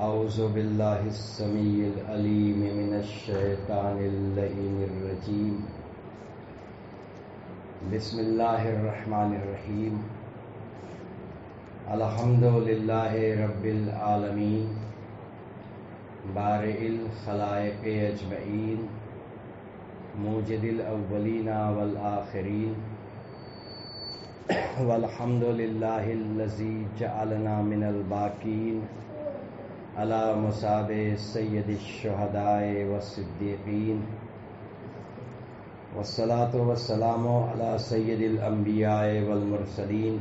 اعوذ باللہ السمیع العلیم من الشیطان اللعین الرجیم بسم اللہ الرحمن الرحیم الحمد للہ رب العالمین بارئ الخلائق اجمعین موجد الاولین والآخرین والحمد للہ الذی جعلنا من الباقین علی مصاب سید الشہداء والصدیقین والصلاة والسلام علی سید الانبیاء والمرسلین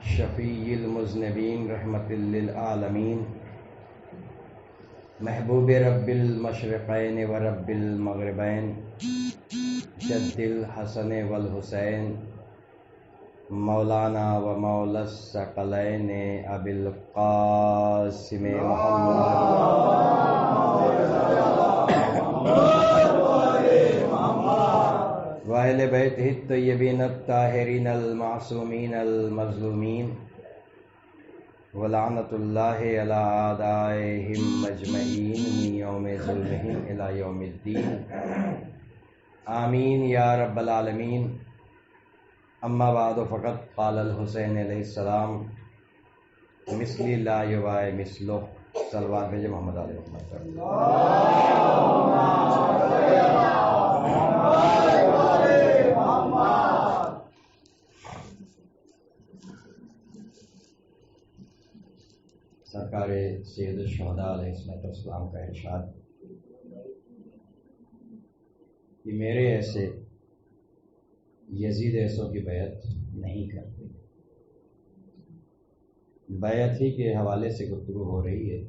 شفیع المذنبین رحمت للعالمین محبوب رب المشرقین و رب المغربین جد الحسن والحسین مولانا و مولا الثقلین ابی القاسم محمد و اہل بیتہ الطیبین الطاہرین المعصومین المظلومین ولعنۃ اللہ علی اعدائہم اجمعین من یوم ظلمہم الی یوم الدین آمین یا رب العالمین. اما بعد فقط قال الحسین علیہ السلام مثلی لا یوائے مثلو. صلوات بھیجے محمد علیہ وسلم. سرکار سید الشہداء علیہ السلام کا ارشاد کہ میرے ایسے یزید ایسوں کی بیعت نہیں کرتے. بیعت ہی کے حوالے سے گفتگو ہو رہی ہے،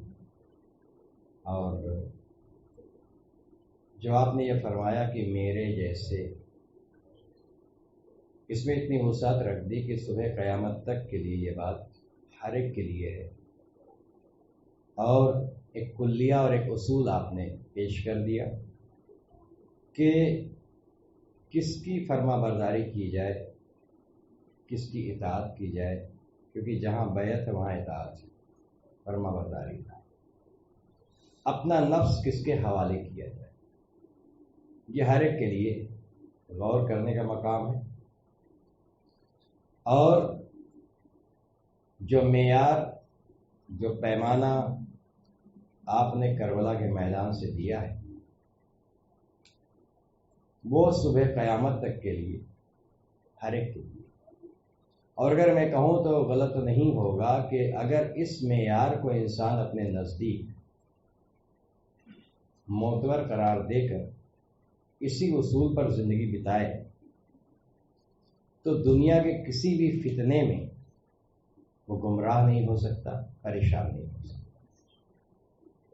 اور جو آپ نے یہ فرمایا کہ میرے جیسے، اس میں اتنی وسعت رکھ دی کہ صبح قیامت تک کے لیے یہ بات ہر ایک کے لیے ہے، اور ایک کلیہ اور ایک اصول آپ نے پیش کر دیا کہ کس کی فرما برداری کی جائے، کس کی اطاعت کی جائے، کیونکہ جہاں بیعت ہے وہاں اطاعت ہے، فرما برداری ہے. اپنا نفس کس کے حوالے کیا جائے، یہ ہر ایک کے لیے غور کرنے کا مقام ہے. اور جو معیار، جو پیمانہ آپ نے کربلا کے میدان سے دیا ہے، وہ صبح قیامت تک کے لیے ہر ایک کے لیے. اور اگر میں کہوں تو غلط نہیں ہوگا کہ اگر اس معیار کو انسان اپنے نزدیک معتبر قرار دے کر اسی اصول پر زندگی بتائے تو دنیا کے کسی بھی فتنے میں وہ گمراہ نہیں ہو سکتا، پریشان نہیں ہو سکتا.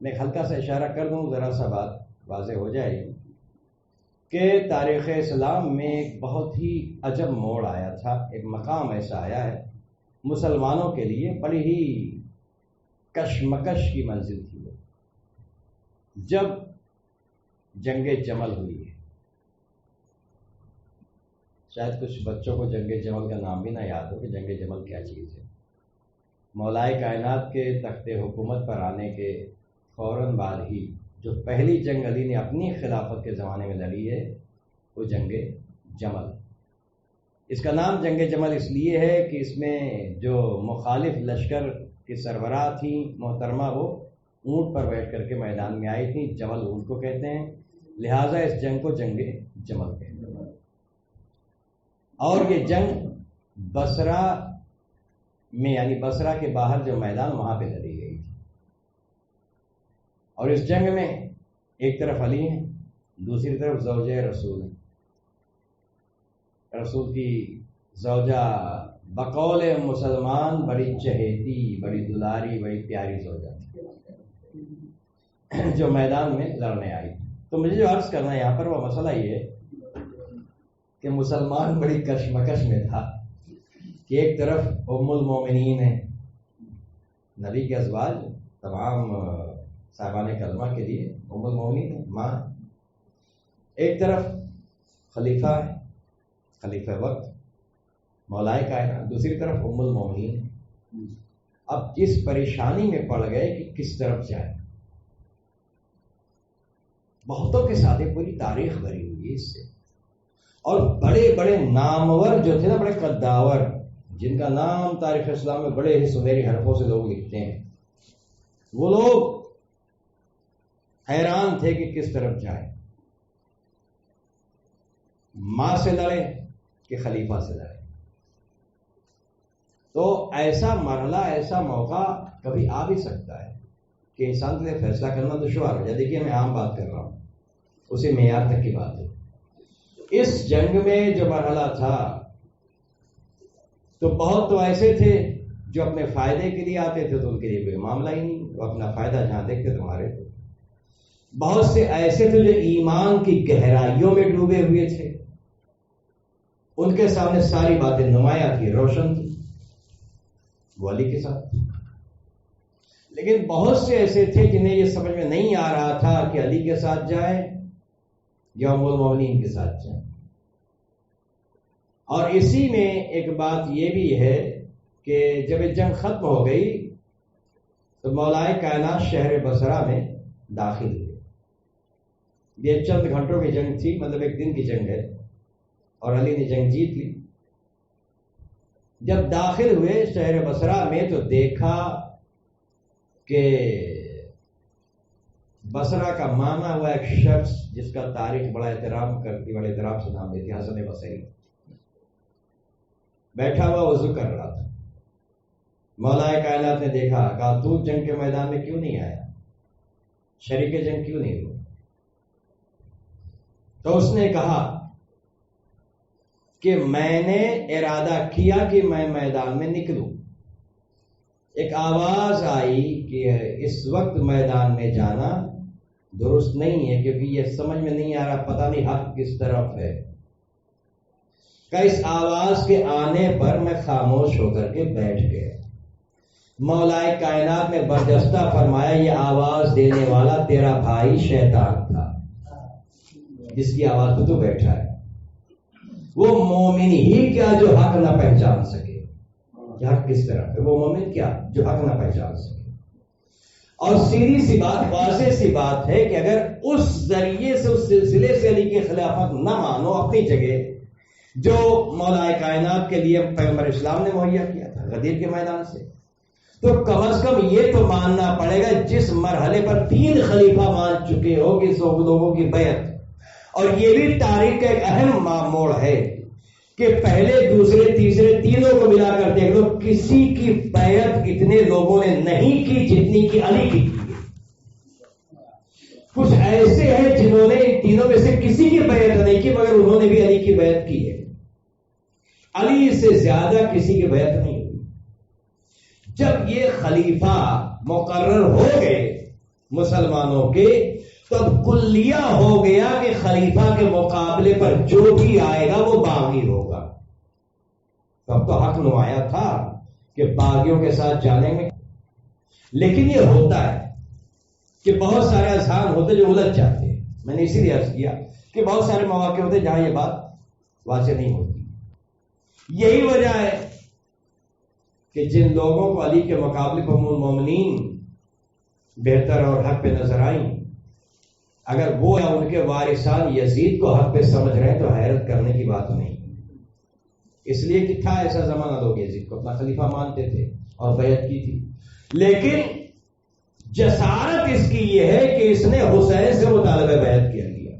میں ہلکا سا اشارہ کر دوں، ذرا سا بات واضح ہو جائے گی کہ تاریخ اسلام میں ایک بہت ہی عجب موڑ آیا تھا، ایک مقام ایسا آیا ہے مسلمانوں کے لیے بڑی ہی کشمکش کی منزل تھی وہ، جب جنگ جمل ہوئی ہے. شاید کچھ بچوں کو جنگ جمل کا نام بھی نہ یاد ہو کہ جنگ جمل کیا چیز ہے. مولائے کائنات کے تخت حکومت پر آنے کے فوراً بعد ہی جو پہلی جنگ علی نے اپنی خلافت کے زمانے میں لڑی ہے وہ جنگ جمل. اس کا نام جنگ جمل اس لیے ہے کہ اس میں جو مخالف لشکر کی سربراہ تھیں محترمہ، وہ اونٹ پر بیٹھ کر کے میدان میں آئی تھیں. جمل اونٹ کو کہتے ہیں، لہٰذا اس جنگ کو جنگ جمل کہتے ہیں. اور یہ جنگ بصرہ میں، یعنی بصرہ کے باہر جو میدان، وہاں پہ لڑی گئی تھی. اور اس جنگ میں ایک طرف علی ہیں، دوسری طرف زوجہ رسول ہیں. رسول کی زوجہ بقول مسلمان بڑی چہیتی، بڑی دلاری، بڑی پیاری زوجہ تھی جو میدان میں لڑنے آئی. تو مجھے جو عرض کرنا ہے یہاں پر وہ مسئلہ یہ ہے کہ مسلمان بڑی کشمکش میں تھا کہ ایک طرف ام المومنین ہیں، نبی کے ازواج تمام صاحبان کلمہ کے لیے ام المومنین ماں. ایک طرف خلیفہ ہے، خلیفہ وقت مولائے کائنات، دوسری طرف ام المومنین. اب اس پریشانی میں پڑ گئے کہ کس طرف جائیں. بہتوں کے ساتھ پوری تاریخ بھری ہوئی ہے اس سے. اور بڑے بڑے نامور جو تھے نا، بڑے قداور، جن کا نام تاریخ اسلام میں بڑے ہی سنہری حرفوں سے لوگ لکھتے ہیں، وہ لوگ حیران تھے کہ کس طرف جائیں. ماں سے لڑے کہ خلیفہ سے لڑے. تو ایسا مرحلہ، ایسا موقع کبھی آ بھی سکتا ہے کہ انسان کے لیے فیصلہ کرنا دشوار ہو جائے. دیکھیے میں عام بات کر رہا ہوں، اسی معیار تک کی بات ہے. اس جنگ میں جو مرحلہ تھا تو بہت تو ایسے تھے جو اپنے فائدے کے لیے آتے تھے، تو ان کے لیے کوئی معاملہ ہی نہیں، وہ اپنا فائدہ جہاں دیکھتے تمہارے. بہت سے ایسے تھے جو ایمان کی گہرائیوں میں ڈوبے ہوئے تھے، ان کے سامنے ساری باتیں نمایاں تھی، روشن تھی، وہ علی کے ساتھ. لیکن بہت سے ایسے تھے جنہیں یہ سمجھ میں نہیں آ رہا تھا کہ علی کے ساتھ جائیں یا ام المومنین کے ساتھ جائیں. اور اسی میں ایک بات یہ بھی ہے کہ جب یہ جنگ ختم ہو گئی تو مولائے کائنات شہر بصرہ میں داخل ہوئے. یہ چند گھنٹوں کی جنگ تھی، مطلب ایک دن کی جنگ ہے، اور علی نے جنگ جیت لی. جب داخل ہوئے شہر بصرہ میں تو دیکھا کہ بصرہ کا مانا ہوا ایک شخص جس کا تاریخ بڑا احترام کرتی، بڑے احترام سے نام دیتی، حسن بصری، بیٹھا ہوا وضو کر رہا تھا. مولائے کائنات نے دیکھا، کہا تو جنگ کے میدان میں کیوں نہیں آیا، شریک جنگ کیوں نہیں ہوا؟ تو اس نے کہا کہ میں نے ارادہ کیا کہ میں میدان میں نکلوں. ایک آواز آئی کہ اس وقت میدان میں جانا درست نہیں ہے، کیونکہ یہ سمجھ میں نہیں آ رہا، پتہ نہیں حق کس طرف ہے. کہ اس آواز کے آنے پر میں خاموش ہو کر کے بیٹھ گیا. مولائے کائنات نے برجستہ فرمایا، یہ آواز دینے والا تیرا بھائی شیطان تھا، جس کی آواز پہ تو بیٹھا ہے. وہ مومن ہی کیا جو حق نہ پہچان سکے کہ حق کس طرف ہے، وہ مومن کیا جو حق نہ پہچان سکے. اور سیدھی سی بات، واضح سی بات ہے کہ اگر اس ذریعے سے، اس سلسلے سے علی کی خلافت نہ مانو اپنی جگہ جو مولائے کائنات کے لیے پیغمبر اسلام نے مہیا کیا تھا غدیر کے میدان سے، تو کم از کم یہ تو ماننا پڑے گا جس مرحلے پر 3 خلیفہ مان چکے ہو کہ سو لوگوں کی بیعت. اور یہ بھی تاریخ کا ایک اہم موڑ ہے کہ پہلے، دوسرے، تیسرے، تینوں کو ملا کر دیکھ لو، کسی کی بیعت اتنے لوگوں نے نہیں کی جتنی کی علی کی ہے. کچھ ایسے ہیں جنہوں نے ان تینوں میں سے کسی کی بیعت نہیں کی، مگر انہوں نے بھی علی کی بیعت کی ہے. علی سے زیادہ کسی کی بیعت نہیں ہوئی. جب یہ خلیفہ مقرر ہو گئے مسلمانوں کے، تب کلیہ ہو گیا کہ خلیفہ کے مقابلے پر جو بھی آئے گا وہ باغی ہوگا. تب تو حق نمایاں تھا کہ باغیوں کے ساتھ جانے میں. لیکن یہ ہوتا ہے کہ بہت سارے اذہان ہوتے جو الجھ جاتے ہیں. میں نے اسی لیے عرض کیا کہ بہت سارے مواقع ہوتے جہاں یہ بات واضح نہیں ہوتی. یہی وجہ ہے کہ جن لوگوں کو علی کے مقابلے پر ام المومنین بہتر اور حق پہ نظر آئیں، اگر وہ یا ان کے وارثان یزید کو حق پہ سمجھ رہے ہیں تو حیرت کرنے کی بات نہیں. اس لیے کہ تھا ایسا زمانہ، لوگ یزید کو اپنا خلیفہ مانتے تھے اور بیعت کی تھی. لیکن جسارت اس کی یہ ہے کہ اس نے حسین سے مطالبہ بیعت کیا لیا،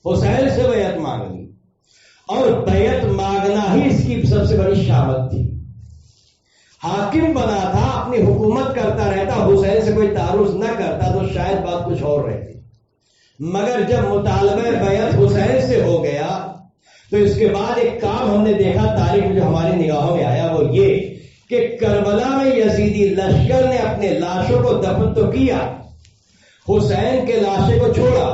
حسین سے بیعت مانگ لی، اور بیعت مانگنا ہی اس کی سب سے بڑی شامت تھی. حاکم بنا تھا، اپنی حکومت کرتا رہتا، حسین سے کوئی تعارض نہ کرتا تو شاید بات کچھ اور رہتی. مگر جب مطالبہ بیعت حسین سے ہو گیا تو اس کے بعد ایک کام ہم نے دیکھا تاریخ میں جو ہماری نگاہوں میں آیا، وہ یہ کہ کربلا میں یزیدی لشکر نے اپنے لاشوں کو دفن تو کیا، حسین کے لاشے کو چھوڑا،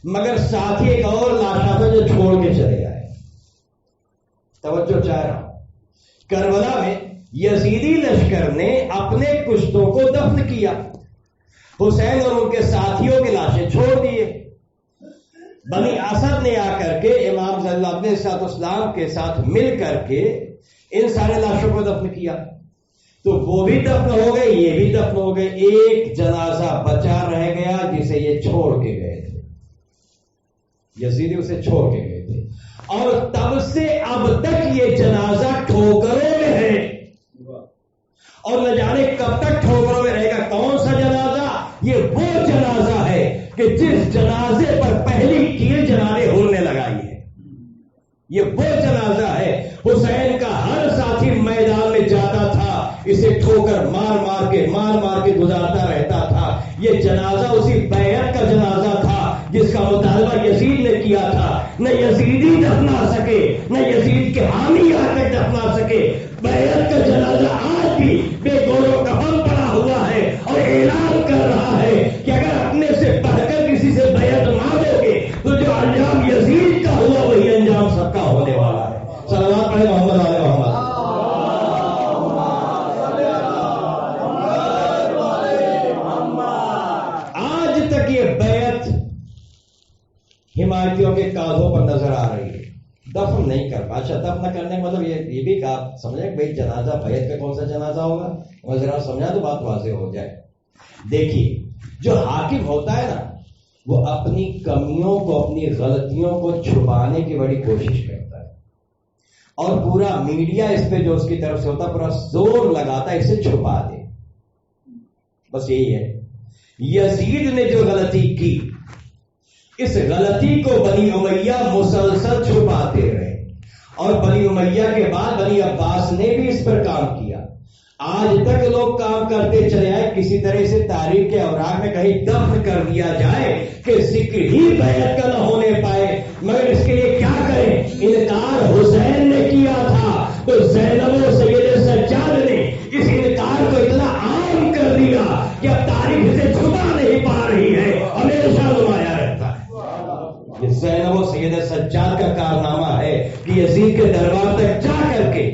مگر ساتھ ہی ایک اور لاشا تھا جو چھوڑ کے چلے گئے. توجہ چاہ رہا ہوں، کربلا میں یزیدی لشکر نے اپنے کشتوں کو دفن کیا، حسین اور ان کے ساتھیوں کی لاشیں چھوڑ دیے. بنی اسد نے آ کر کے امام صلی اللہ علیہ وسلم کے ساتھ مل کر کے ان سارے لاشوں کو دفن کیا. تو وہ بھی دفن ہو گئے، یہ بھی دفن ہو گئے، ایک جنازہ بچا رہ گیا جسے یہ چھوڑ کے گئے تھے، یزیدی اسے چھوڑ کے گئے تھے، اور تب سے اب تک یہ جنازہ ٹھوکروں میں ہے، اور نہ جانے کب تک ٹھوکروں میں رہے گا۔ کون سا جنازہ؟ یہ وہ جنازہ ہے کہ جس جنازے پر پہلی کیل جناب حور نے لگائی ہے، یہ وہ جنازہ ہے۔ حسین کا ہر ساتھی میدان میں جاتا تھا، اسے ٹھوکر مار مار کے گزارتا رہتا تھا۔ یہ جنازہ اسی بیعت کا جنازہ تھا جس کا مطالبہ یزید نے کیا تھا۔ نہ یزیدی دفنا سکے، نہ یزید کے حامی آ کر دفنا سکے۔ بیعت کا جنازہ آج بھی بے گورو کفن پڑا ہوا ہے اور اعلان کر رہا ہے کہ اگر اپنے سے بڑھ کر کسی سے بیعت مانگو گے تو جو انجام یزید کا ہوا وہی انجام سب کا ہونے والا ہے۔ صلوات پڑھے محمد علیہ محمد۔ آج تک یہ بیعت حمایتیوں کے کاندھوں پر نظر آ رہی ہے، دفن نہیں کر پا۔ اچھا، دفن کرنے کا مطلب یہ بھی کہ آپ سمجھیں کہ بھائی جنازہ بیعت کا کون سا جنازہ ہوگا، اور ذرا سمجھا تو بات واضح ہو جائے۔ دیکھیے، جو حاکم ہوتا ہے نا، وہ اپنی کمیوں کو، اپنی غلطیوں کو چھپانے کی بڑی کوشش کرتا ہے، اور پورا میڈیا اس پہ جو اس کی طرف سے ہوتا ہے پورا زور لگاتا ہے اسے چھپا دے۔ بس یہی ہے۔ یزید نے جو غلطی کی، اس غلطی کو بنی امیہ مسلسل چھپاتے رہے، اور بنی امیہ کے بعد بنی عباس نے بھی اس پر کام کیا۔ آج تک لوگ کام کرتے چلے آئے، کسی طرح سے تاریخ کے اوراق میں کہیں دفن کر دیا جائے کہ ذکر ہی بیعت کا نہ ہونے پائے۔ مگر اس کے لیے کیا کریں؟ انکار حسین نے کیا تھا تو زینب و سید سجاد نے اس انکار کو اتنا عام کر دیا کہ اب تاریخ سے چھپا نہیں پا رہی ہے، ہمیشہ نمایاں رہتا ہے۔ یہ زینب و سید سجاد کا کارنامہ ہے کہ یزید کے دربار تک جا کر کے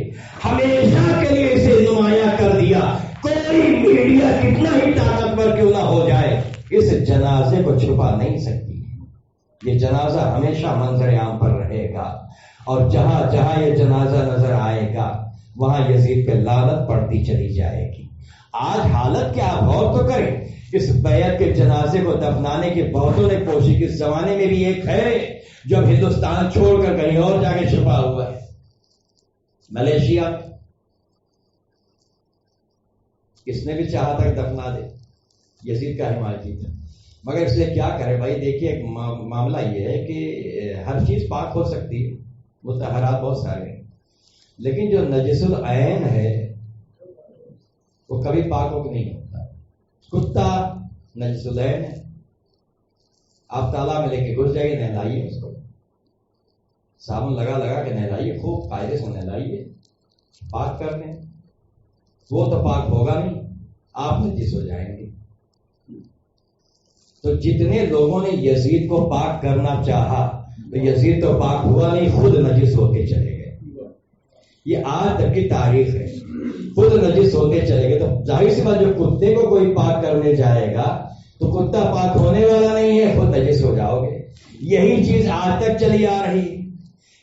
ہمیشہ کے لیے اسے نمایاں کر دیا۔ کوئی میڈیا کتنا ہی طاقتور کیوں نہ ہو جائے، اس جنازے کو چھپا نہیں سکتی۔ یہ جنازہ ہمیشہ منظر عام پر رہے گا، اور جہاں جہاں یہ جنازہ نظر آئے گا وہاں یزید پہ لعنت پڑتی چلی جائے گی۔ آج حالت کیا، آپ غور تو کریں، اس بیعت کے جنازے کو دفنانے کی بہتوں نے کوشش کی۔ اس زمانے میں بھی ایک ہے جو اب ہندوستان چھوڑ کر کہیں اور جا کے چھپا ہوا ہے، ملیشیا۔ اس نے بھی چاہا تھا کہ دفنا دے، یزید کا حمایتی تھا، مگر اس لیے کیا کرے بھائی؟ دیکھیے، ایک معاملہ یہ ہے کہ ہر چیز پاک ہو سکتی ہے، مطہرات بہت سارے ہیں، لیکن جو نجس العین ہے وہ کبھی پاک ہو نہیں ہوتا۔ کتا نجس العین ہے، آپ تالاب میں لے کے گھس جائیے، نہلائیے اس کو، صابن لگا لگا کے نہلائیے، خوب قاعدے سے نہلائیے، پاک کر دیں، وہ تو پاک ہوگا نہیں، آپ نجس ہو جائیں گے۔ تو جتنے لوگوں نے یزید کو پاک کرنا چاہا تو یزید تو پاک ہوا نہیں، خود نجس ہوتے چلے گئے۔ یہ آج تک کی تاریخ ہے، خود نجس ہوتے چلے گئے۔ تو ظاہر سی بات، جو کتے کو کوئی پاک کرنے جائے گا تو کتا پاک ہونے والا نہیں ہے، خود نجس ہو جاؤ گے۔ یہی چیز آج تک چلی آ رہی ہے۔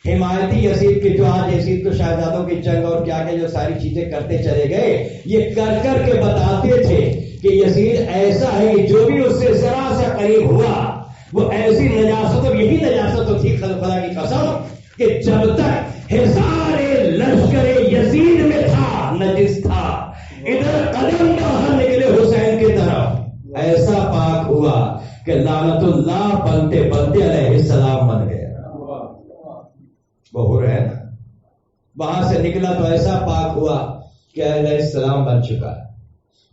حمایتی یزید کے جو آج یزید کو شہزادوں کی جنگ اور کیا کہ جو ساری چیزیں کرتے چلے گئے، یہ کر کر کے بتاتے تھے کہ یزید ایسا ہے کہ جو بھی اس سے ذرا سا قریب ہوا وہ ایسی نجاست، اور یہی نجاست تو تھی خدا کی قسم کہ جب تک ہزار لشکر یزید میں تھا نجس تھا، ادھر قدم باہر نکلے حسین کی طرف ایسا پاک ہوا کہ لعنت اللہ بنتے بنتے علیہ السلام بن گیا۔ وہ ہو رہا ہے نا، وہاں سے نکلا تو ایسا پاک ہوا کہ علیہ السلام بن چکا۔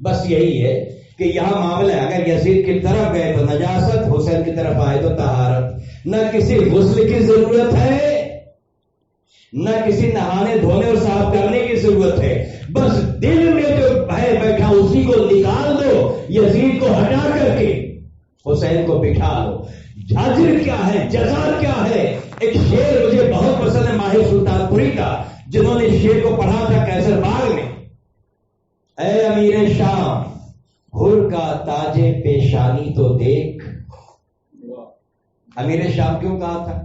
بس یہی ہے کہ یہاں معاملہ ہے، اگر یزید کی طرف گئے تو نجاست، حسین کی طرف آئے تو طہارت۔ نہ کسی غسل کی ضرورت ہے، نہ کسی نہانے دھونے اور صاف کرنے کی ضرورت ہے، بس دل میں جو ہے بیٹھا اسی کو نکال دو، یزید کو ہٹا کر کے حسین کو بٹھا دو۔ اجر کیا ہے، جزا کیا ہے؟ ایک شعر مجھے بہت پسند ہے ماہر سلطان پوری کا، جنہوں نے شعر کو پڑھا تھا کیسر باغ میں۔ اے امیر شام حر کا تاج پیشانی تو دیکھ۔ امیر شام کیوں کہا تھا؟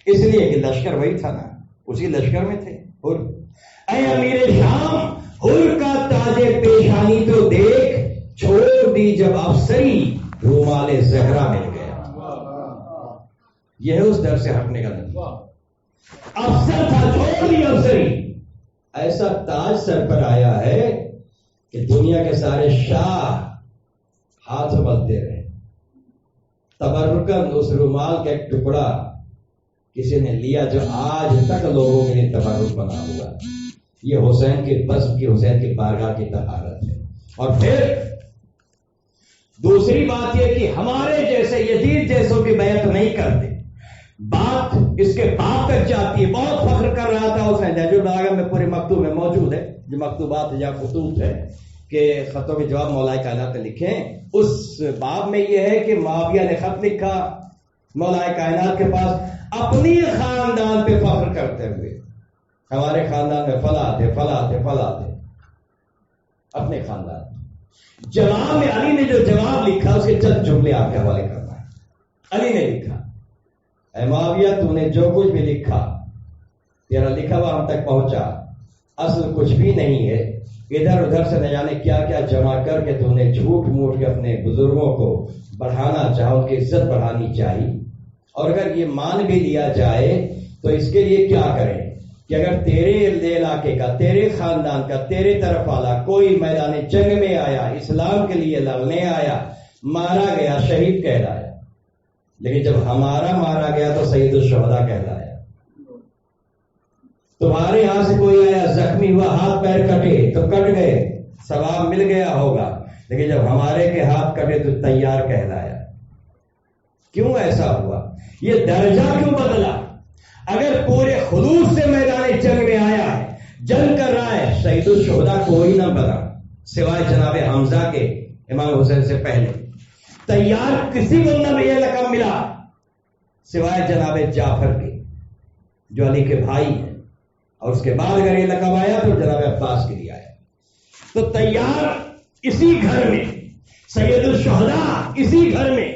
اس لیے کہ لشکر وہی تھا نا، اسی لشکر میں تھے حر۔ اے امیر شام حر کا تاج پیشانی تو دیکھ، چھوڑ دی جب افسری رومال زہرا مل گیا۔ یہ ہے اس در سے ہٹنے کا نتیجہ۔ افسر تھا، چھوڑ دی افسری، ایسا تاج سر پر آیا ہے کہ دنیا کے سارے شاہ ہاتھ ملتے رہے۔ تبرکن اس رومال کا ایک ٹکڑا کسی نے لیا جو آج تک لوگوں کے لیے تبرک بنا ہوا، یہ حسین کی بزم کی، حسین کی بارگاہ کی طہارت ہے۔ اور پھر دوسری بات یہ کہ ہمارے جیسے یزید جیسوں کی بیعت نہیں کرتے، بات اس کے باپ تک جاتی ہے۔ بہت فخر کر رہا تھا اس نے، جو ڈاگا میں پورے مکتوب میں موجود ہے، جو مکتوبات یا خطوط ہے کہ خطوں کے جواب مولائے کائنات نے لکھے ہیں، اس باب میں یہ ہے کہ معاویہ نے خط لکھا مولائے کائنات کے پاس اپنی خاندان پہ فخر کرتے ہوئے، ہمارے خاندان میں فلاں تھے فلاں تھے فلاں تھے، اپنے خاندان۔ جواب میں علی نے جو جواب لکھا اس کے چند جملے آپ کے حوالے کرنا ہے۔ علی نے لکھا، اے معاویہ تو نے جو کچھ بھی لکھا، تیرا لکھا ہوا ہم تک پہنچا، اصل کچھ بھی نہیں ہے، ادھر ادھر سے نہ جانے کیا کیا جمع کر کے تو نے جھوٹ موٹ کے اپنے بزرگوں کو بڑھانا چاہا، ان کی عزت بڑھانی چاہیے، اور اگر یہ مان بھی لیا جائے تو اس کے لیے کیا کریں کہ اگر تیرے علاقے کا، تیرے خاندان کا، تیرے طرف والا کوئی میدان جنگ میں آیا، اسلام کے لیے لڑنے آیا، مارا گیا، شہید کہلایا، لیکن جب ہمارا مارا گیا تو سید الشہداء کہلایا۔ تمہارے یہاں سے کوئی آیا زخمی ہوا، ہاتھ پیر کٹے تو کٹ گئے، ثواب مل گیا ہوگا، لیکن جب ہمارے کے ہاتھ کٹے تو تیار کہلایا۔ کیوں ایسا ہوا؟ یہ درجہ کیوں بدلا؟ اگر پورے خلوص سے میدان جنگ میں آیا ہے، جنگ کر رہا ہے، شہید الشہداء کوئی نہ بنا سوائے جناب حمزہ کے، امام حسین سے پہلے۔ تیار کسی کو نہ یہ لقب ملا سوائے جناب جعفر کے جو علی کے بھائی ہیں، اور اس کے بعد اگر یہ لقب آیا تو جناب عباس کے لیے آیا۔ تو تیار اسی گھر میں، سید الشہداء اسی گھر میں،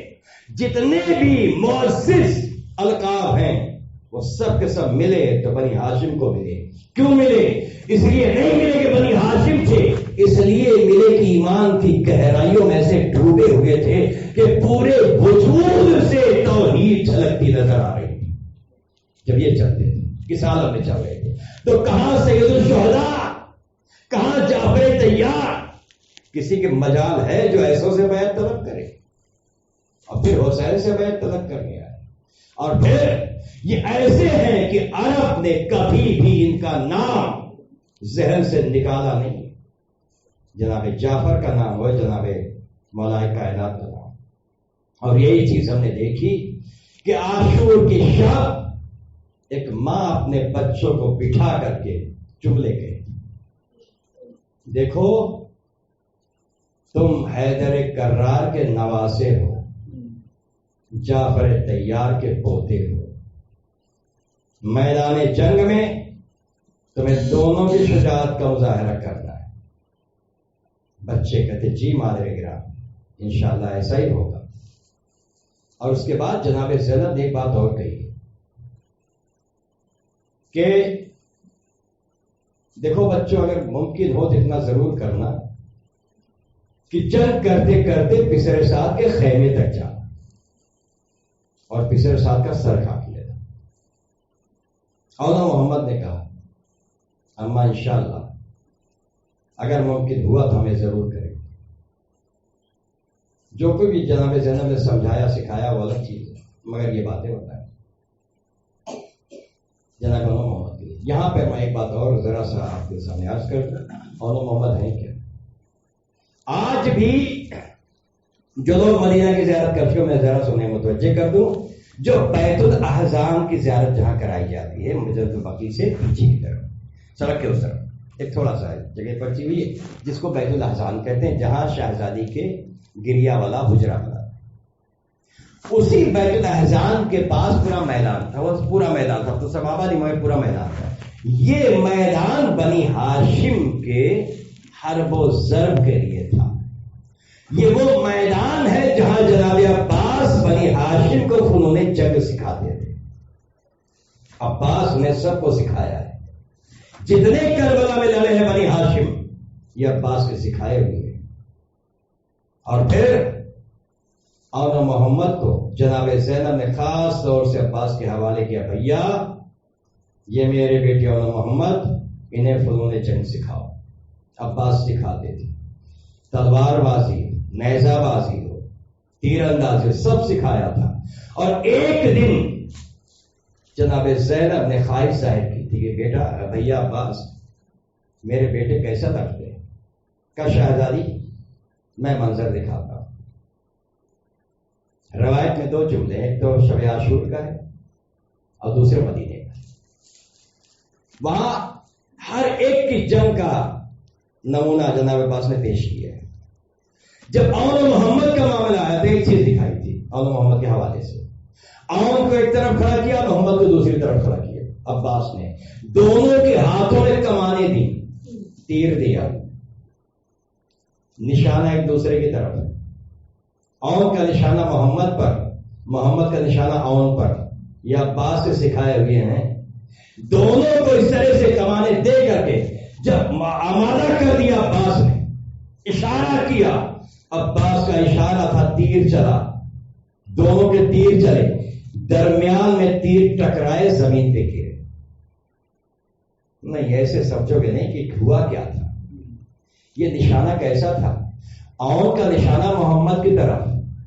جتنے بھی مؤسس القاب ہیں وہ سب کے سب ملے تو بنی ہاشم کو ملے۔ کیوں ملے؟ اس لیے نہیں ملے کہ بنی ہاشم تھے، اس لیے ملے کہ ایمان کی گہرائیوں میں سے ڈوبے ہوئے تھے کہ پورے وجود سے توحید جھلکتی نظر آ رہی تھی جب یہ چلتے تھے، کس عالم میں چل رہے تھے۔ تو کہاں سید الشہداء، کہاں جعفر تیار؟ کسی کے مجال ہے جو ایسوں سے بیعت طلب کرے؟ اور پھر حسین سے بیعت طلب کرنے آئے، اور پھر یہ ایسے ہیں کہ عرب نے کبھی بھی ان کا نام ذہن سے نکالا نہیں۔ جناب جعفر کا نام ہو، جناب مولائے کائنات کا نام، اور یہی چیز ہم نے دیکھی کہ عاشور کی شب ایک ماں اپنے بچوں کو بٹھا کر کے جملے کہتی، دیکھو تم حیدر کرار کے نواسے ہو، جعفر تیار کے پوتے ہو، میدان جنگ میں تمہیں دونوں کی شجاعت کا مظاہرہ کرنا ہے۔ بچے کہتے جی مادر گرام، انشاءاللہ ایسا ہی ہوگا۔ اور اس کے بعد جناب زینب نے ایک بات اور کہی کہ دیکھو بچوں، اگر ممکن ہو تو اتنا ضرور کرنا کہ جنگ کرتے کرتے پسر سعد کے خیمے تک جانا اور پسر سعد کا سر کاٹ لینا۔ اولا محمد نے کہا اما انشاءاللہ اگر ممکن ہوا تو ہمیں ضرور کریں گے۔ جو کوئی بھی جناب زینب نے سمجھایا سکھایا وہ الگ چیز ہے، مگر یہ باتیں بتائیں جناب اولا محمد کے لیے۔ یہاں پہ میں ایک بات اور ذرا سا آپ کے سامنے عرض کر دوں، اولا محمد ہیں کیا؟ آج بھی جو لوگ مدینہ کی زیارت کرتے ہیں، میں ذرا سنیں متوجہ کر دوں، جو بیت الاحزان کی زیارت جہاں کرائی جاتی ہے مسجد البقیع سے پیچھے کی طرف، سڑک کے اس طرف ایک تھوڑا سا جگہ پڑتی ہوئی ہے جس کو بیت الاحزان کہتے ہیں، جہاں شہزادی کے گریا والا حجرہ بنا، اسی بیت الاحزان کے پاس پورا میدان تھا، وہ پورا میدان تھا، تو سب آبادی میں پورا میدان تھا۔ یہ میدان بنی ہاشم کے حرب و ضرب کے لیے تھا۔ یہ وہ میدان ہے جہاں جناب عباس بنی ہاشم کو فنون جنگ سکھاتے تھے۔ عباس نے سب کو سکھایا ہے، جتنے کربلا میں لڑے ہیں بنی ہاشم یہ عباس کے سکھائے ہوئے ہیں. اور پھر اون محمد کو جناب زینب نے خاص طور سے عباس کے حوالے کیا، بھیا یہ میرے بیٹے اون محمد، انہیں فنون جنگ سکھاؤ. عباس سکھاتے تھے، تلوار بازی، نیزہ بازی ہو، تیر اندازی، سب سکھایا تھا. اور ایک دن جناب زینب نے خواہش ظاہر کی تھی کہ بیٹا بھیا عباس میرے بیٹے کیسا لگتے ہیں. کہ شہزادی میں منظر دکھاتا ہوں. روایت میں 2 جملے ہیں، ایک تو شب عاشور کا ہے اور دوسرے مدینے کا. وہاں ہر ایک کی جنگ کا نمونہ جناب عباس نے پیش کیا ہے. جب اون محمد کا معاملہ آیا تو ایک چیز دکھائی تھی اون محمد کے حوالے سے. اون کو ایک طرف کھڑا کیا، محمد کو دوسری طرف کھڑا کیا. عباس نے دونوں کے ہاتھوں میں کمانیں دی، تیر دیا، نشانہ ایک دوسرے کی طرف ہے. اون کا نشانہ محمد پر، محمد کا نشانہ اون پر. یہ عباس سے سکھائے ہوئے ہیں. دونوں کو اس طرح سے کمانے دے کر کے جب آمادہ کر دیا عباس نے، اشارہ کیا. عباس کا اشارہ تھا تیر چلا، دونوں کے تیر چلے، درمیان میں تیر ٹکرائے، زمین پہ گرے. نہیں ایسے سمجھو گے نہیں کہ ہوا کیا تھا. یہ نشانہ کیسا تھا؟ اون کا نشانہ محمد کی طرف،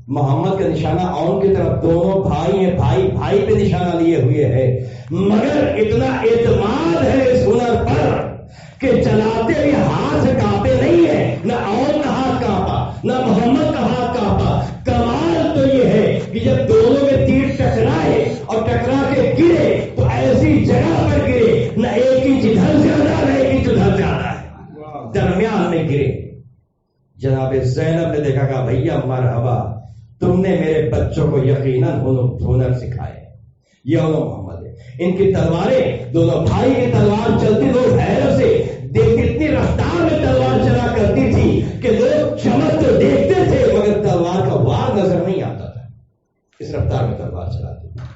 محمد کا نشانہ اون کی طرف. دونوں بھائی ہیں، بھائی بھائی پہ نشانہ لیے ہوئے ہیں. مگر اتنا اعتماد ہے اس ہنر پر کہ چلاتے ہوئے ہاتھ کانپے نہیں ہے. نہ اون کا ہاتھ کانپا، نہ محمد کا ہاتھ کانپا. کمال تو یہ ہے کہ جب دونوں کے تیر ٹکرائے اور ٹکرا کے گرے تو ایسی جگہ پر گرے، نہ ایک انچ ادھر زیادہ نہ ایک انچ ادھر زیادہ ہے، درمیان میں گرے. جناب زینب نے دیکھا کہ بھیا مرحبا، تم نے میرے بچوں کو یقیناً ہنر سکھائے. یہ اون محمد ہے. ان کی تلواریں، دونوں بھائی کی تلوار چلتی، لوگ حیرت سے دیکھتے، اتنی رفتار میں تلوار چلا کرتی تھی کہ لوگ چمک تو دیکھتے تھے مگر تلوار کا وار نظر نہیں آتا تھا. اس رفتار میں تلوار چلاتی تھی.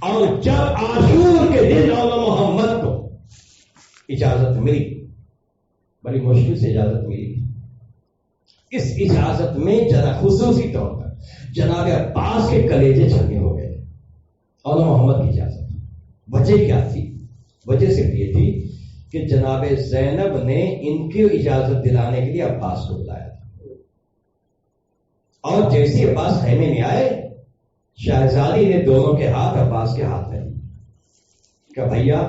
اور جب عاشور کے دن اون محمد کو اجازت ملی، بڑی مشکل سے اجازت ملی، اس اجازت میں خصوصی طور پر جناب عباس کے کلیجے چھلنے ہو گئے. اون محمد کی اجازت. وجہ کیا تھی؟ وجہ صرف یہ تھی کہ جناب زینب نے ان کی اجازت دلانے کے لیے عباس کو بلایا تھا. اور جیسی عباس خیمے میں آئے، شہزادی نے دونوں کے ہاتھ عباس کے ہاتھ میں کہ بھیا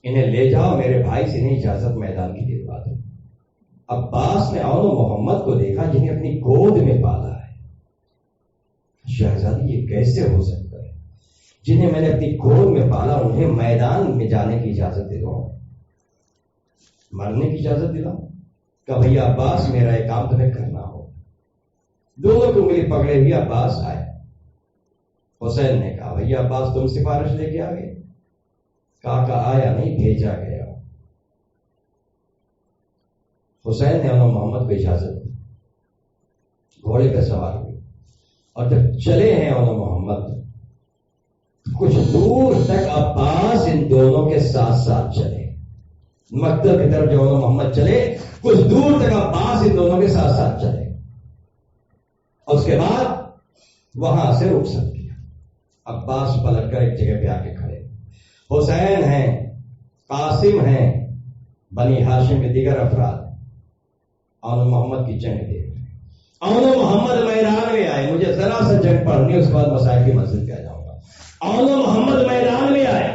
انہیں لے جاؤ، میرے بھائی سے انہیں اجازت میدان کی دلوا دو. عباس نے اون محمد کو دیکھا جنہیں اپنی گود میں پالا ہے. شہزادی یہ کیسے ہو سکتا ہے؟ جنہیں میں نے اپنی گود میں پالا انہیں میدان میں جانے کی اجازت دلاؤں، مرنے کی اجازت دلاؤں؟ کہ بھیا عباس میرا ایک کام تمہیں کرنا ہو. دونوں کو انگلی پکڑے ہوئے عباس آئے. حسین نے کہا بھیا عباس تم سفارش لے کے آ گئے؟ کہا کہ آیا نہیں، بھیجا گیا. حسین نے اون محمد کو اجازت دی، گھوڑے پہ سوار ہوئے. اور جب چلے ہیں اون محمد، کچھ دور تک عباس ان دونوں کے ساتھ ساتھ چلے. مکتب کی طرف جب اون محمد چلے، کچھ دور تک عباس ان دونوں کے ساتھ ساتھ چلے. اور اس کے بعد وہاں سے رک سکتے. عباس پلٹ کر ایک جگہ پہ آ کے کھڑے. حسین ہیں، قاسم ہیں، بنی ہاشم کے دیگر افراد اون محمد کی جنگ دیکھ رہے. اون محمد میدان میں آئے. مجھے ذرا سا جنگ پڑھنی، اس کے بعد مسائل کی منزل پہ آ جاؤں گا. اون محمد میدان میں آئے،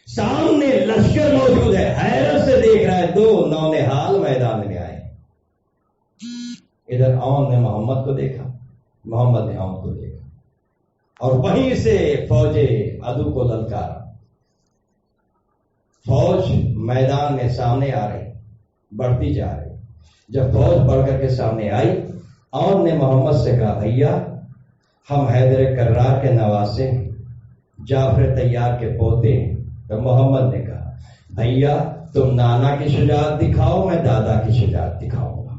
سامنے لشکر موجود ہے، حیرت سے دیکھ رہا ہے. 2 نونہال میدان میں آئے. ادھر اون نے محمد کو دیکھا، محمد نے اون کو دیکھا، اور وہیں سے فوج عدو کو للکارا. فوج میدان میں سامنے آ رہی، بڑھتی جا رہی. جب فوج بڑھ کر کے سامنے آئی، اون نے محمد سے کہا بھیا ہم حیدر کرار کے نواسے ہیں، جعفر طیار کے پوتے ہیں. تو محمد نے کہا بھیا تم نانا کی شجاعت دکھاؤ، میں دادا کی شجاعت دکھاؤں گا.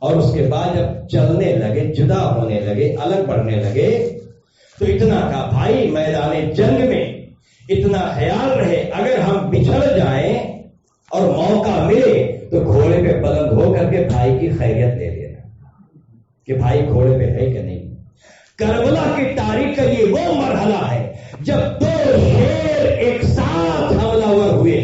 اور اس کے بعد جب چلنے لگے، جدا ہونے لگے، الگ بڑھنے لگے، تو اتنا کہا بھائی میدان جنگ میں اتنا خیال رہے اگر ہم بچھڑ جائیں اور موقع ملے تو گھوڑے پہ بلند ہو کر کے بھائی کی خیریت لے لینا کہ بھائی گھوڑے پہ ہے کہ نہیں۔ کربلا کی تاریخ کا یہ وہ مرحلہ ہے جب دو شیر ایک ساتھ حملہ ور ہوئے۔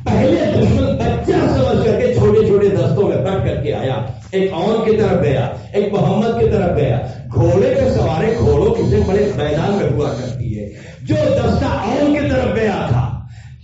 پہلے دشمن بچہ سمجھ کر کے چھوٹے چھوٹے دستوں میں بٹ کر کے آیا، ایک اون کی طرف گیا، ایک محمد کی طرف گیا۔ گھوڑے پہ سوارے گھوڑوں کی بڑے میدان میں ہوا کرتی ہے۔ جو دستہ اون کی طرف گیا تھا،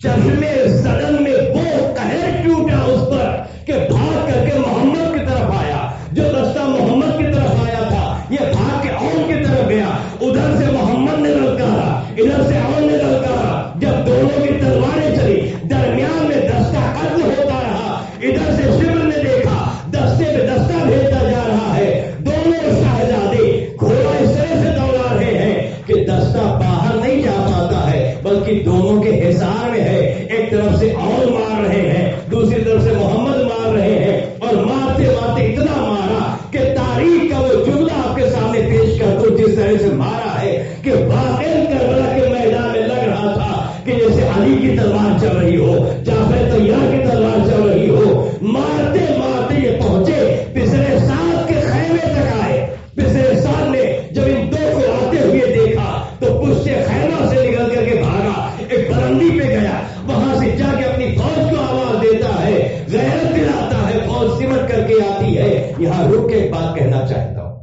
چشمے سدن میں وہ قہر ٹوٹا اس پر کہ بھاگ کر کے محمد کی طرف آیا۔ جو دستہ محمد کی طرف آیا تھا یہ بھاگ کے اون کی طرف گیا۔ ادھر سے محمد نے للکارا، ادھر سے اون نے للکارا۔ جب دونوں کی تلواریں چلی، درمیان میں دستہ قتل ہوتا رہا۔ ادھر سے شبر نے دیکھا دستے پہ دستہ بھیجتا جا رہا ہے۔ دونوں شہزادے گھوڑا اس طرح سے دوڑا رہے ہیں کہ دستہ باہر نہیں جا پاتا ہے، بلکہ دونوں کے حصار میں ہے۔ ایک طرف سے اون مار رہے ہیں، دوسری طرف سے محمد مار رہے ہیں، اور مارتے مارتے اتنا مارا کہ تاریخ کا وہ جملہ آپ کے سامنے پیش کر دو جس طرح سے مارا ہے کہ واقعی کربلا کے میدان میں لگ رہا تھا کہ جیسے علی کی تلوار چل رہی ہو، جعفر طیار کی تلوار چل رہی ہو۔ مارتے مارتے یہ پہنچے پسرے سعد کے خیمے تک آئے۔ پسرے سعد نے جب ان دو کو آتے ہوئے دیکھا تو پشت خیمہ سے نکل کر کے بھاگا، ایک بلندی پہ گیا، وہاں سے جا کے اپنی فوج کو آواز دیتا ہے، غیرت دلاتا ہے، فوج سمٹ کر کے آتی ہے۔ یہاں رک کے ایک بات کہنا چاہتا ہوں،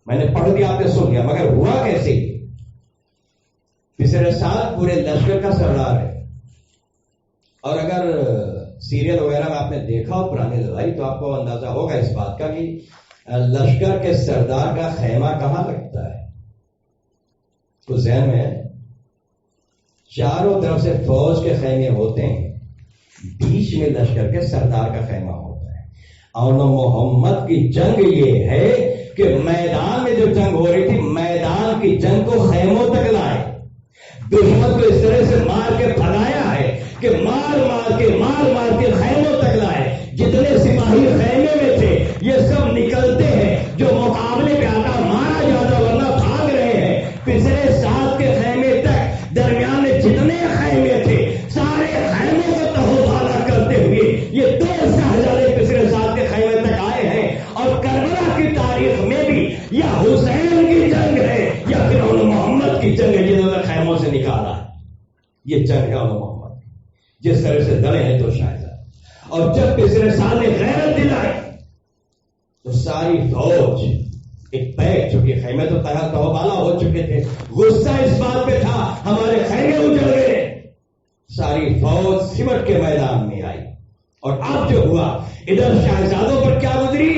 میں نے پڑھ دیا، آپ نے سن لیا، مگر ہوا کیسے؟ پسرے سعد پورے لشکر کا سردار ہے، اور اگر سیریل وغیرہ میں آپ نے دیکھا ہو پرانی لڑائی تو آپ کو اندازہ ہوگا اس بات کا کہ لشکر کے سردار کا خیمہ کہاں لگتا ہے۔ تو ذہن میں چاروں طرف سے فوج کے خیمے ہوتے ہیں، بیچ میں لشکر کے سردار کا خیمہ ہوتا ہے۔ اور محمد کی جنگ یہ ہے کہ میدان میں جو جنگ ہو رہی تھی، میدان کی جنگ کو خیموں تک لائے، دشمن کو اس طرح سے مار کے بھگایا ہے کہ مار مار کے خیموں تک لائے۔ جتنے سپاہی خیمے میں تھے یہ سب نکلتے ہیں، جو مقابلے پہ آتا مارا جاتا ورنہ بھاگ رہے ہیں۔ پسرے سعد کے خیمے تک درمیان میں جتنے خیمے تھے سارے خیموں کو تہوبالا کرتے ہوئے یہ دو شہزادے پسرے سعد کے خیمے تک آئے ہیں۔ اور کربلا کی تاریخ میں بھی یا حسین کی جنگ ہے یا پھر محمد کی جنگ ہے جنہوں نے خیموں سے نکالا۔ یہ جنگ ہے محمد جس طرح سے لڑے ہیں تو شاہزادے۔ اور جب پسرے سعد نے غیرت دلائی تو ساری فوج ایک بیٹھ چکی، خیمے تو تہوبالا ہو چکے تھے، غصہ اس بات پہ تھا ہمارے خیمے اجڑ گئے۔ ساری فوج سمٹ کے میدان میں آئی، اور اب جو ہوا ادھر شہزادوں پر کیا گزری،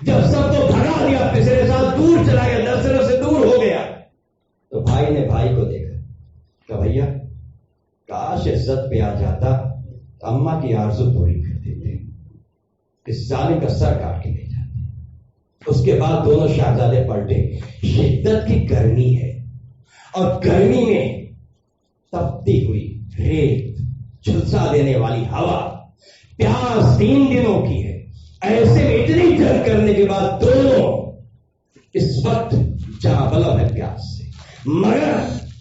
جب سب کو بھگا دیا، پسرے سعد دور چلا گیا، دس سے دور ہو گیا، تو بھائی نے بھائی کو دیکھا کہ بھیا کاش عزت پہ آ جاتا، اماں کی آرزو پوری کر دیتے، اس ظالم کا سر کاٹ کے لے جاتے۔ اس کے بعد دونوں شہزادے پلٹے۔ شدت کی گرمی ہے، اور گرمی میں تپتی ہوئی ریت، جھلسا دینے والی ہوا، پیاس 3 دنوں کی ہے۔ ایسے میں اتنی جنگ کرنے کے بعد دونوں اس وقت جہاں بلب ہے پیاس سے، مگر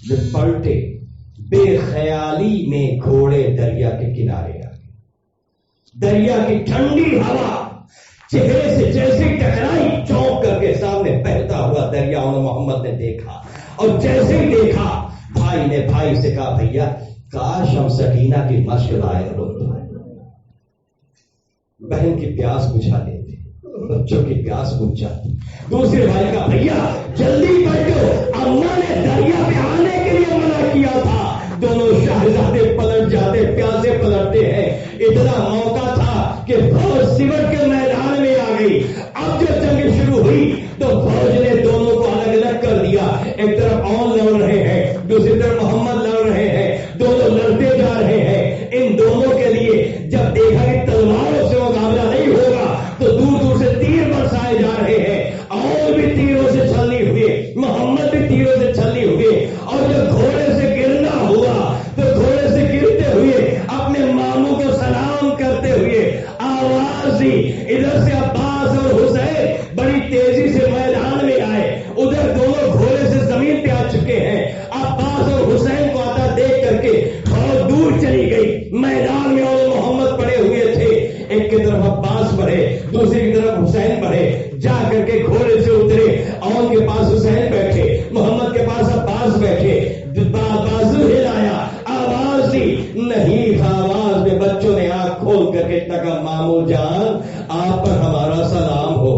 جو پلٹے بے خیالی میں گھوڑے دریا کے کنارے آ گئے۔ دریا کی ٹھنڈی ہوا چہرے سے جیسے ٹکرائی، چونک کر کے سامنے بہتا ہوا دریا انہوں محمد نے دیکھا، اور جیسے ہی دیکھا بھائی نے بھائی سے کہا بھیا کاش ہم سکینہ کی مشق لائے ہوتے، بہن کی پیاس بجھا دیتے، بچوں کی پیاس بجھ جاتی۔ دوسرے بھائی کا بھیا جلدی پلٹو، اماں نے دریا پہ آنے کے لیے منع کیا تھا۔ دونوں شہزادے پلٹ جاتے، پیاسے پلٹتے ہیں۔ اتنا موقع تھا کہ فوج سمٹ کے میدان میں آ گئی۔ اب جو جنگ شروع ہوئی تو فوج نے دونوں کو الگ الگ کر دیا، ایک طرف اون لڑ رہے ہیں، دوسری طرف محمد لڑ رہے ہیں، دونوں لڑتے جا رہے ہیں۔ ان دونوں کے لیے جب دیکھا کہ تلواروں سے مقابلہ نہیں ہوگا تو دور دور سے تیر برسائے جا رہے ہیں، اور بھی تیروں سے چھلنی ہوئے، محمد بھی تیروں سے چھلنی ہوئے، اور جب گھوڑے سے گرنا ہوا تو گھوڑے سے گرتے ہوئے اپنے ماموں کو سلام کرتے ہوئے آواز دی۔ ادھر سے عباس اور حسین بڑی تیزی سے میدان میں آئے، ادھر دونوں گھوڑے سے زمین پہ آ چکے ہیں۔ عباس اور حسین کو آتا دیکھ کر کے فوج دور چلی گئی۔ میدان میں اور محمد پڑے ہوئے تھے، بڑھے، دوسری کی طرف حسین بڑھے، جا کر کے گھوڑے سے اترے، اور ان کے پاس حسین بیٹھے، محمد کے پاس عباس بیٹھے، بازو ہلایا، آواز دی، نہیں آواز میں بچوں نے آنکھ کھول کر کے کہا مامو جان آپ پر ہمارا سلام ہو،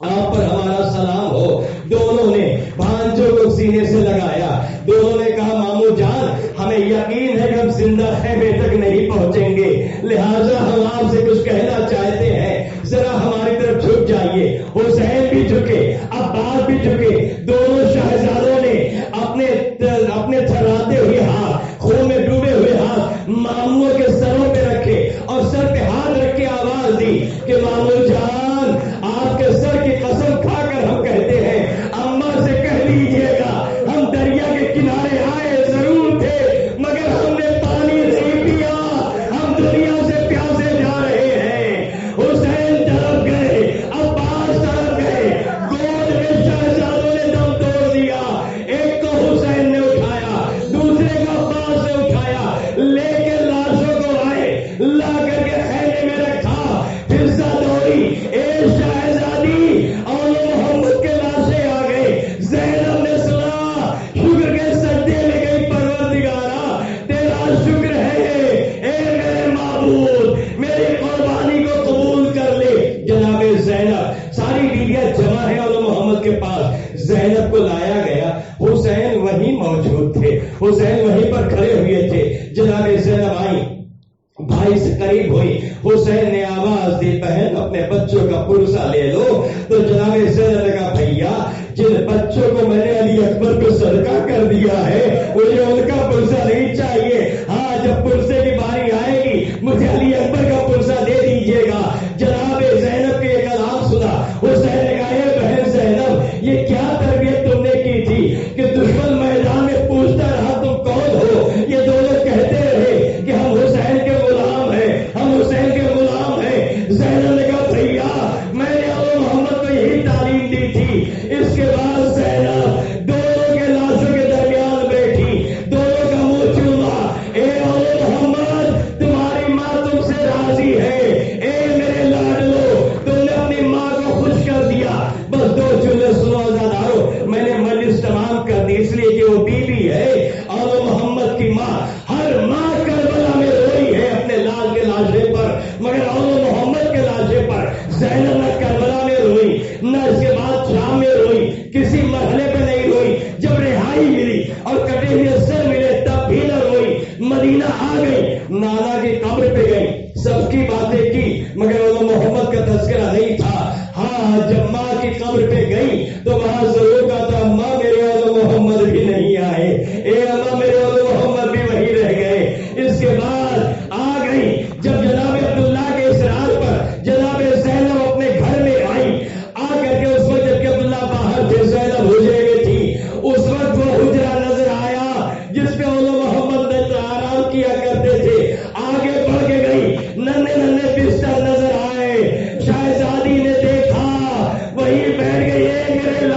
آپ پر ہمارا سلام ہو۔ دونوں نے بھانجوں کو سینے سے لگایا، دونوں نے کہا مامو جان ہمیں یقین ہے کہ ہم زندہ خیمے تک نہیں پہنچیں گے، لہذا ہم آپ سے کچھ کہنا چاہتے ہیں، ذرا ہماری طرف جھک جائیے۔ حسین بھی جھکے، عباس بھی جھکے، دونوں شہزادوں نے اپنے تھراتے ہوئے ہاتھ، خون میں ڈوبے ہوئے ہاتھ ماموں کے سروں پہ رکھے اور سر پہ ہاتھ رکھ کے آواز دی کہ مامو جان آپ کے سر کی قسم کھا کر ہم کہتے ہیں، اماں سے کہہ لیجئے گا ہم دریا کے کنارے آئے ضرور تھے مگر ہم نے پانی نہیں پیا، ہم دنیا سے پیاسے جا رہے ہیں۔ حسین طرف گئے، عباس طرف گئے، گود میں شہزادوں نے دم توڑ دیا، ایک کو حسین نے اٹھایا، دوسرے کو عباس نے اٹھایا، لے کے لاشوں کو آئے، لا کر کے خیمے میں رکھا، فضا دوڑی، ایک شہزادی اور محمد کے لاشیں آ گئے۔ زینب نے سنا، شکر کے سجدے میں گئی، پروردگارا تیرا شکر ہے، اے میرے معبود میری قربانی کو قبول کر لے۔ جناب زینب، ساری بیویاں جمع ہیں اور محمد کے پاس، زینب کو لایا گیا، حسین وہیں موجود تھے، حسین وہیں پر کھڑے ہوئے تھے۔ جناب زینب آئی، بھائی سے قریب ہوئی، حسین نے آواز دی بہن اپنے بچوں کا پرسہ لے لو، تو جناب زینب نے کہا بھیا جن بچوں کو میں نے علی اکبر کو صدقہ کر دیا ہے مجھے ان کا پرسہ نہیں چاہیے، ہاں جب پرسے کی باری آئے گی مجھے علی اکبر کا پرسہ دے دیجیے گا۔ جناب زینب کے یہ کلام سنا، حسین نے کہا اے بہن زینب یہ کیا تربیت تم نے کی تھی کہ دشمن میدان میں پوچھتا رہا تم کون ہو، یہ دونوں کہتے رہے کہ ہم حسین کے غلام ہیں، ہم حسین کے غلام ہیں۔ زینب نے کہا بھیا میں نے محمد کو یہی تعلیم دی تھی۔ اس کے بعد زینب دونوں کے لاشوں کے درمیان بیٹھی، دونوں کا منہ چوما، اے محمد تمہاری ماں تم سے راضی ہے، اے میرے لاڈلو تم نے اپنی ماں کو خوش کر دیا۔ بس دو جملے سنو ازادارو، میں نے مجلس تمام کر دی اس لیے کہ وہ بیوی ہے اور محمد کی ماں، ہر ماں کربلا میں روئی ہے اپنے لال کے لاشے پر، مگر محمد کے لاشے پر زینب نہ کربلا میں روئی نہ اس کے بعد شام میں روئی، کسی مرحلے پہ نہیں روئی، جب رہائی ملی اور کٹے ہوئے سر ملے تب بھی نہ روئی۔ مدینہ آ گئی، نانا کی قبر پہ گئی، سب کی باتیں کی مگر محمد کا تذکرہ نہیں تھا۔ ہاں جب ماں کی قبر پہ گئی تو وہاں ضرور کہا تھا ماں میرے محمد بھی نہیں آئے، اے اللہ میرے محمد بھی وہی رہ گئے۔ اس کے بعد آ گئی جب جناب عبداللہ کے اسرار پر جناب زینب اپنے گھر میں آئی، آ کر کے اس وقت جب کہ عبداللہ باہر تھے زینب حجرے میں تھی، اس وقت وہ حجرہ نظر آیا جس پہ محمد آرام کیا کرتے تھے، آگے بڑھ کے گئی، ننھے ننھے بستر نظر آئے، شہزادی نے دیکھا وہی بیٹھ گئی، میرے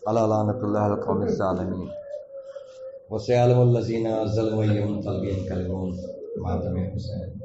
علی لعنۃ اللہ القوم الظالمین. وسيعلم الذين ظلموا أيهم منقلب ينقلبون. ماتم حسین.